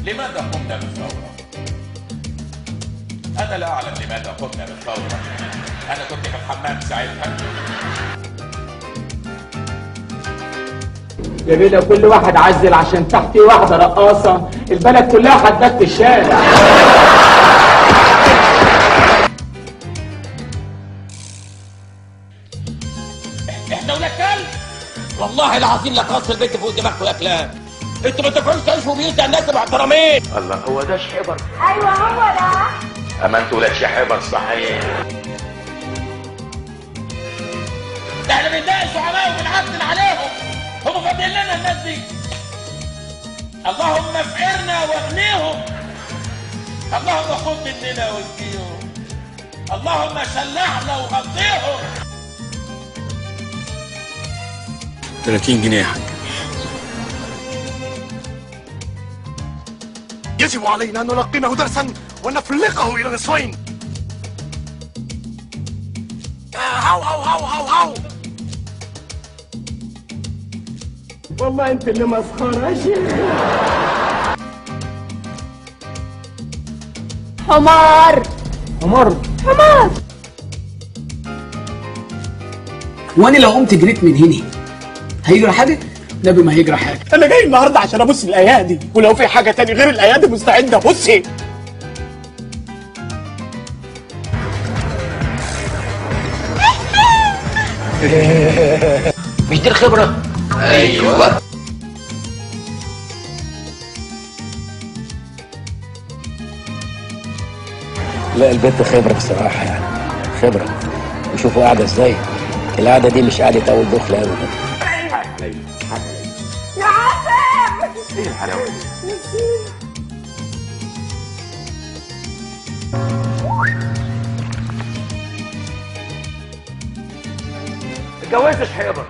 لماذا قمنا بالثورة؟ أنا لا أعلم لماذا قمنا بالثورة. أنا كنت في الحمام ساعتها. يا بيه ده كل واحد عزل عشان تحتي واحدة رقاصة، البلد كلها حدات في الشارع. احنا ولاد كلب؟ والله العظيم لقص البيت فوق دماغكم يا كلاب. انتوا ما تفهموش تعيشوا بيوت الناس محترمين. الله، هو ده شحبر؟ ايوه هو ده. اما انتوا ولاد شحبر صحيح. ده احنا بنضايق الشعراء وبنعدل عليهم. هم فاضيين لنا الناس دي. اللهم افقرنا واغنيهم. اللهم خد مننا واديهم. اللهم شلعنا وغطيهم. 30 جنيه يا حاج. يجب علينا أن نلقنه درسا ونفلقه إلى نصفين. هاو هاو هاو هاو هاو. والله انت اللي مسخرة يا شيخ. حمار. حمار. حمار. وانا لو قمت جريت من هنا هيجرى حاجه؟ نبي ما هيجرى حاجه. انا جاي النهارده عشان ابص الايادي، ولو في حاجه تاني غير الايادي مستعد ابصي. مش دي الخبرة؟ ايوه. لا البنت خبرة بصراحة يعني، خبرة. وشوفوا قاعدة ازاي، القعدة دي مش قعدة أول دخلة أبدا. يا عاصم. ايه الحلاوة دي؟ اتجوزت شحبر.